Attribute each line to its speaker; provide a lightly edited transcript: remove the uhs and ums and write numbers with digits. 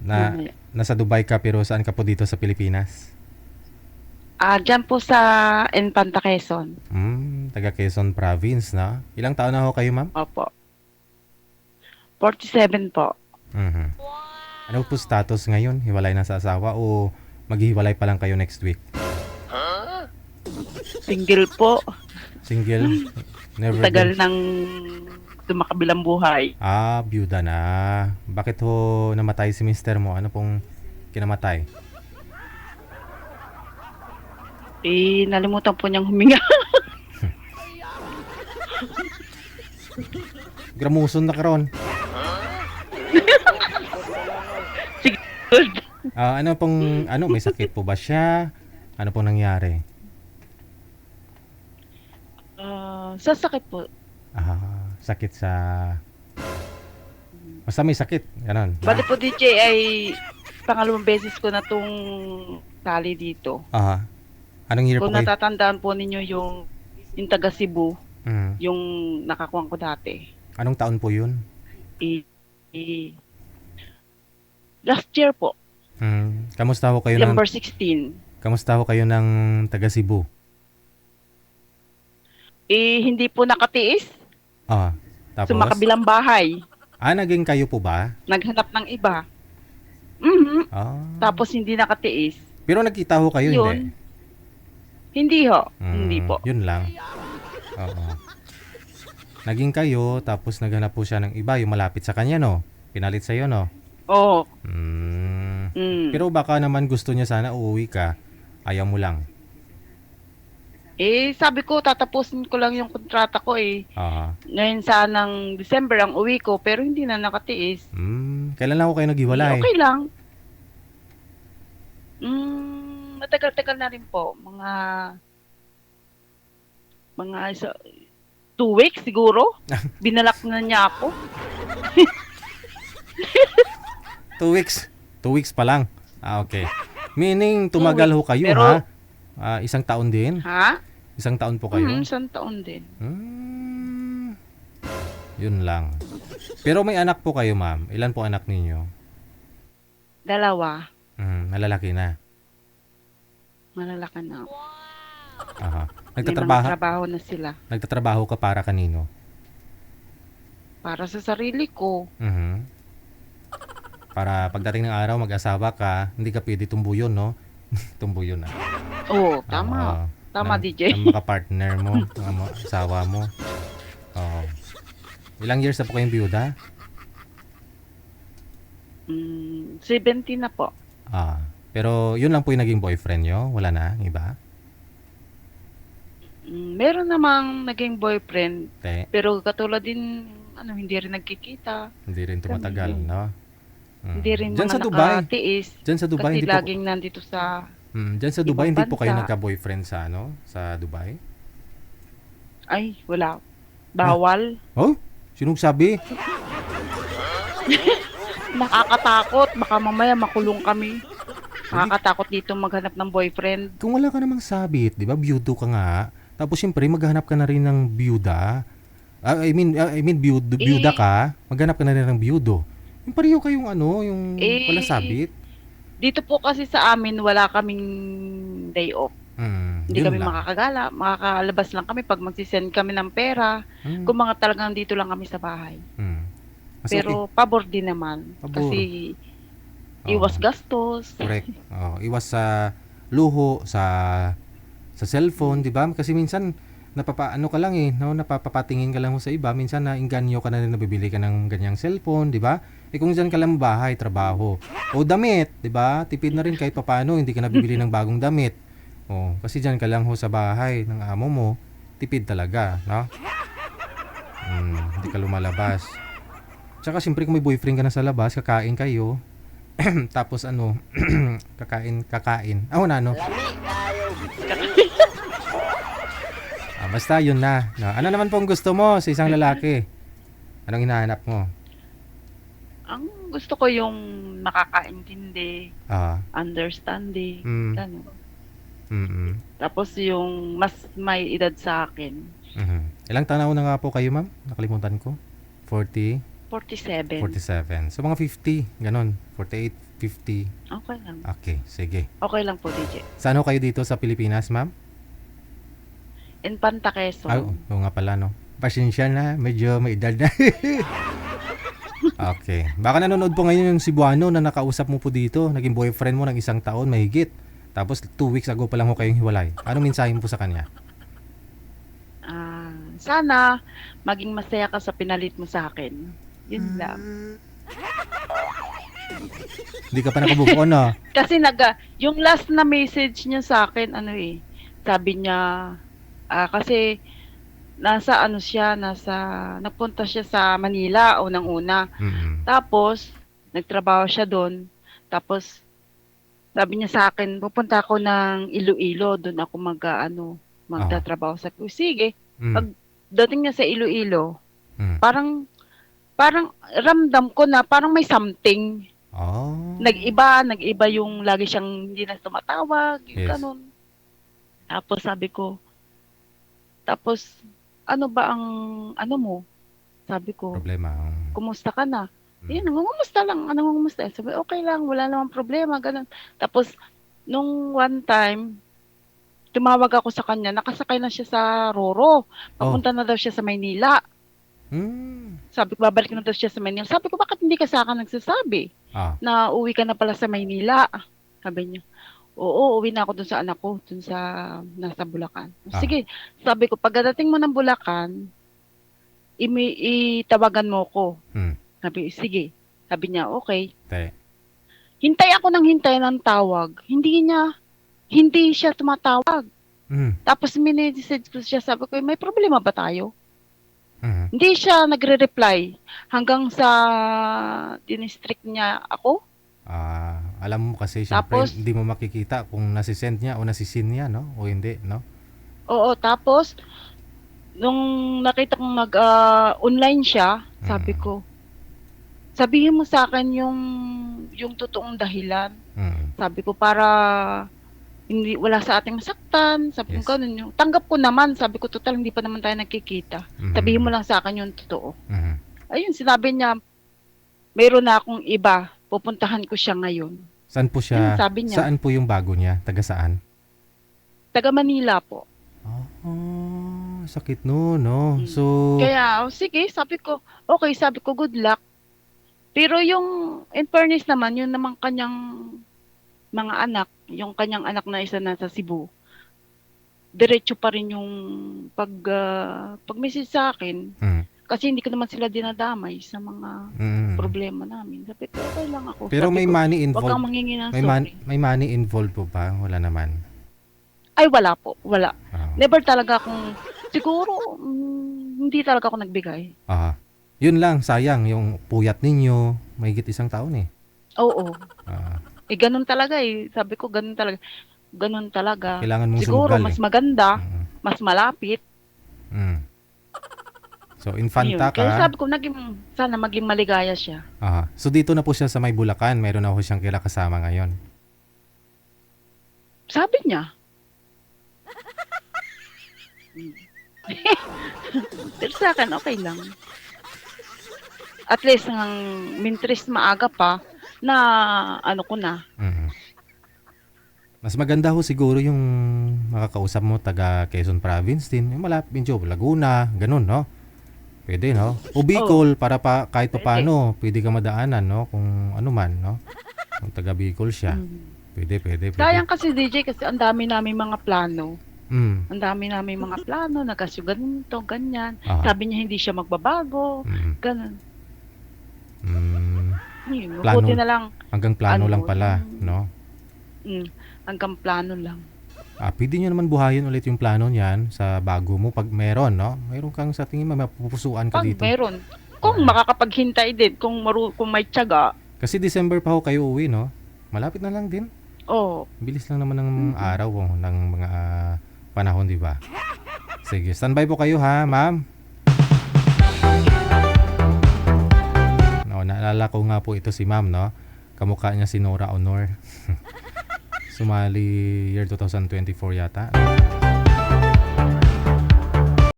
Speaker 1: Na
Speaker 2: Mamaya.
Speaker 1: nasa Dubai ka pero saan ka po dito sa Pilipinas?
Speaker 2: Diyan po sa Infanta Quezon.
Speaker 1: Taga Quezon Province na. Ilang taon na ho kayo, ma'am?
Speaker 2: Opo. 47 po.
Speaker 1: Mhm. Ano po status ngayon? Hiwalay na sa asawa o maghihiwalay pa lang kayo next week?
Speaker 2: Single po.
Speaker 1: Single?
Speaker 2: Ang
Speaker 1: Never
Speaker 2: tagal
Speaker 1: been?
Speaker 2: ng dumakabilang buhay.
Speaker 1: Byuda na. Bakit ho namatay si mister mo? Ano pong kinamatay?
Speaker 2: Nalimutan po niyang huminga.
Speaker 1: Gramuson na karon.
Speaker 2: Sige.
Speaker 1: Ano pong, may sakit po ba siya? Ano pong nangyari?
Speaker 2: Sasakit po.
Speaker 1: Sakit sa... Basta may sakit. Ganon.
Speaker 2: Bali po DJ ay pangalawang beses ko na tong tali dito.
Speaker 1: Anong year po
Speaker 2: Kung
Speaker 1: kayo?
Speaker 2: natatandaan po ninyo yung taga Cebu,
Speaker 1: Mm.
Speaker 2: yung nakakuha ko dati.
Speaker 1: Anong taon po yun?
Speaker 2: Eh, eh, Last year po,
Speaker 1: Kamusta ho kayo ng
Speaker 2: December 16.
Speaker 1: Kamusta ho kayo ng taga Cebu?
Speaker 2: Hindi po nakatiis
Speaker 1: Ah,
Speaker 2: sa
Speaker 1: tapos?
Speaker 2: makabilang bahay.
Speaker 1: Naging kayo po ba?
Speaker 2: Naghanap ng iba. Mhm.
Speaker 1: Ah.
Speaker 2: Tapos hindi nakatiis.
Speaker 1: Pero nagkita ho kayo, hindi?
Speaker 2: Yun. Hindi ho. Hindi po.
Speaker 1: Yun lang. Oo. Naging kayo, tapos naghanap po siya ng iba, yung malapit sa kanya, no? Pinalit sa'yo, no?
Speaker 2: Oo.
Speaker 1: Pero baka naman gusto niya sana uuwi ka. Ayaw mo lang.
Speaker 2: Sabi ko, tatapusin ko lang yung kontrata ko eh.
Speaker 1: Ah.
Speaker 2: Ngayon sanang December ang uwi ko, pero hindi na nakatiis.
Speaker 1: Kailan lang ho kayo naghiwalay?
Speaker 2: Okay lang. Matagal-tagal na rin po. Mga 2 weeks siguro. Binalak na niya ako.
Speaker 1: 2 weeks. 2 weeks pa lang. Okay. Meaning, tumagal ho kayo,
Speaker 2: pero,
Speaker 1: ha? Isang taon din?
Speaker 2: Ha?
Speaker 1: Isang taon po kayo?
Speaker 2: Isang taon din.
Speaker 1: Yun lang. Pero may anak po kayo, ma'am. Ilan po anak ninyo?
Speaker 2: 2.
Speaker 1: Malalaki na.
Speaker 2: Malalaki na.
Speaker 1: Aha.
Speaker 2: May mga trabaho na sila.
Speaker 1: Nagtatrabaho ka para kanino?
Speaker 2: Para sa sarili ko.
Speaker 1: Para pagdating ng araw, mag-asawa ka, hindi ka pwede tumbuyon, no? Tumbuyon na.
Speaker 2: Oo, tama. Tama, DJ.
Speaker 1: Ng makapartner mo, ng asawa mo. Oo. Ilang years na po kayong biyuda?
Speaker 2: 70 na po.
Speaker 1: Pero yun lang po yung naging boyfriend nyo? Wala na? Iba?
Speaker 2: Meron namang naging boyfriend. Pero katulad din, hindi rin nagkikita.
Speaker 1: Hindi rin tumatagal, no?
Speaker 2: Hindi rin
Speaker 1: Diyan
Speaker 2: mga
Speaker 1: sa Dubai.
Speaker 2: nakatiis.
Speaker 1: Diyan sa Dubai,
Speaker 2: kasi
Speaker 1: hindi po...
Speaker 2: laging nandito sa
Speaker 1: Diyan sa Dubai,
Speaker 2: ibang
Speaker 1: hindi po kayo
Speaker 2: bansa.
Speaker 1: nagka-boyfriend sa sa Dubai?
Speaker 2: Ay, wala. Bawal.
Speaker 1: Oh? Sinong sabi?
Speaker 2: Nakakatakot. Baka mamaya makulong kami. Nakakatakot dito maghanap ng boyfriend.
Speaker 1: Kung wala ka namang sabit, di ba? Biyudo ka nga. Tapos siyempre, maghanap ka na rin ng biyuda. Biyuda ka, maghanap ka na rin ng biyudo. Yung pareho kayong yung wala sabit.
Speaker 2: Dito po kasi sa amin, wala kaming day off. Hindi kami
Speaker 1: lang.
Speaker 2: makakagala. Makakalabas lang kami pag magsisend kami ng pera. Kung mga talagang dito lang kami sa bahay. Pero pabor din naman.
Speaker 1: Pabor.
Speaker 2: Kasi iwas gastos.
Speaker 1: Correct. Iwas sa luho, sa cellphone, di ba? Kasi minsan, napapaano ka lang napapatingin ka lang sa iba. Minsan, nainganyo ka na rin nabibili ka ng ganyang cellphone, di ba? Kung dyan ka lang bahay, trabaho. O damit, di ba? Tipid na rin kahit papaano, hindi ka nabibili ng bagong damit. Kasi dyan ka lang sa bahay ng amo mo, tipid talaga, no? Hindi ka lumalabas. Tsaka siyempre kung may boyfriend ka na sa labas, kakain kayo. Tapos kakain. Basta yun na. Ano naman pong gusto mo sa isang lalaki? Anong hinahanap mo?
Speaker 2: Ang gusto ko yung makakaintindi, understanding, gano'n. Tapos yung mas may edad sa akin.
Speaker 1: Ilang taon na nga po kayo, ma'am? Nakalimutan ko. 40?
Speaker 2: 47.
Speaker 1: 47. So mga 50, ganon. 48, 50.
Speaker 2: Okay lang.
Speaker 1: Okay, sige.
Speaker 2: Okay lang po, DJ.
Speaker 1: Saan ho kayo dito sa Pilipinas, ma'am?
Speaker 2: Infanta Quezon.
Speaker 1: Ay, oo nga pala, no? Pasensya na, medyo may edad na. Okay. Baka nanonood po ngayon yung Cebuano na nakausap mo po dito. Naging boyfriend mo ng 1 taon, mahigit. Tapos 2 weeks ago pa lang ho kayong hiwalay. Anong mensahe mo po sa kanya?
Speaker 2: Sana maging masaya ka sa pinalit mo sa akin. Yun lang.
Speaker 1: Hindi ka pa nakabove on, no?
Speaker 2: Kasi yung last na message niya sa akin, sabi niya, kasi nagpunta siya sa Manila unang-una.
Speaker 1: Mm-hmm.
Speaker 2: Tapos, nagtrabaho siya doon. Tapos, sabi niya sa akin, pupunta ako ng Iloilo, doon ako magtatrabaho. Sabi ko, sige. Pagdating niya sa Iloilo, parang ramdam ko na parang may something. Nag-iba yung lagi siyang hindi na tumatawag, ganun. Tapos sabi ko, ano ba ang mo? Sabi ko,
Speaker 1: problema.
Speaker 2: Kumusta ka na? Nangungumusta lang. Nangungumusta. Sabi, okay lang, wala namang problema, ganun. Tapos, nung one time, tumawag ako sa kanya, nakasakay na siya sa Roro. Papunta na daw siya sa Maynila. Sabi ko, babalik na daw siya sa Maynila. Sabi ko, bakit hindi ka sa akin nagsasabi na uwi ka na pala sa Maynila? Sabi niya, oo, uwi na ako dun sa anak ko, nasa Bulacan. Sige, sabi ko, pagdating mo ng Bulacan, itawagan mo ko. Sabi, sige. Sabi niya, okay. Hintay ako ng tawag. Hindi siya tumatawag. Tapos minessage ko siya, sabi ko, may problema ba tayo? Hindi siya nagre-reply hanggang sa dinistrict niya ako.
Speaker 1: Alam mo kasi, syempre, hindi mo makikita kung nasisend niya o nasisin niya, no? O hindi, no?
Speaker 2: Oo, tapos, nung nakita kong online siya, sabi ko, sabihin mo sa akin yung totoong dahilan. Sabi ko, para wala sa ating masaktan. Sabi ko, ganun yung tanggap ko naman. Sabi ko, total, hindi pa naman tayo nagkikita. Sabihin mo lang sa akin yung totoo. Ayun, sinabi niya, mayroon na akong iba. Pupuntahan ko siya ngayon.
Speaker 1: Saan po siya?
Speaker 2: Sabi niya,
Speaker 1: saan po yung bago niya? Taga saan?
Speaker 2: Taga Manila po.
Speaker 1: Sakit no. So,
Speaker 2: kaya, sige, sabi ko, okay, sabi ko, good luck. Pero yung, in fairness naman, yun naman kanyang mga anak, yung kanyang anak na isa na sa Cebu, diretso pa rin yung pag-message sa akin. Kasi hindi ko naman sila dinadamay sa mga problema namin. Sabi ko, okay lang ako.
Speaker 1: Pero may money involved.
Speaker 2: Huwag kang manghingi ng sorry.
Speaker 1: May money involved po ba? Wala naman.
Speaker 2: Ay, wala po. Wala. Never talaga akong, siguro, hindi talaga ako nagbigay.
Speaker 1: Yun lang, sayang, yung puyat ninyo, mahigit 1 taon eh.
Speaker 2: Oo. Ganun talaga eh. Sabi ko, ganun talaga. Ganun talaga.
Speaker 1: Kailangan mong
Speaker 2: siguro,
Speaker 1: sumugal
Speaker 2: mas maganda, mas malapit.
Speaker 1: So, infanta ka.
Speaker 2: Kaya sabi ko, sana maging maligaya siya.
Speaker 1: So, dito na po siya sa may Bulacan. Mayroon na po siyang kasama ngayon.
Speaker 2: Sabi niya. Pero sa akin, okay lang. At least, mintres maaga pa, na ko na.
Speaker 1: Mas maganda ho siguro yung makakausap mo taga Quezon Province din. Yung malapit, medyo Laguna, ganun, no? Pwede, no? O Bicol, para kahit pa paano, pwede ka madaanan, no? Kung ano man, no? Kung taga Bicol siya. Pwede.
Speaker 2: Sayang kasi, DJ, kasi ang dami namin mga plano. Ang dami namin mga plano, nagkasyo ganito, ganyan. Sabi niya hindi siya magbabago, ganun.
Speaker 1: Plano,
Speaker 2: buti na lang.
Speaker 1: hanggang plano lang pala, no?
Speaker 2: Hanggang plano lang.
Speaker 1: Pwede nyo naman buhayin ulit yung plano niyan sa bago mo pag meron, no? Meron kang sa tingin mapupusuan ka dito.
Speaker 2: Meron. Kung makakapaghintay din, kung may tiyaga.
Speaker 1: Kasi December pa ho kayo uwi, no? Malapit na lang din. Bilis lang naman ng araw ng mga panahon, di ba? Sige, standby po kayo ha, ma'am. No, naalala ko nga po ito si ma'am, no? Kamukha niya si Nora Honor. Sumali year 2024 yata.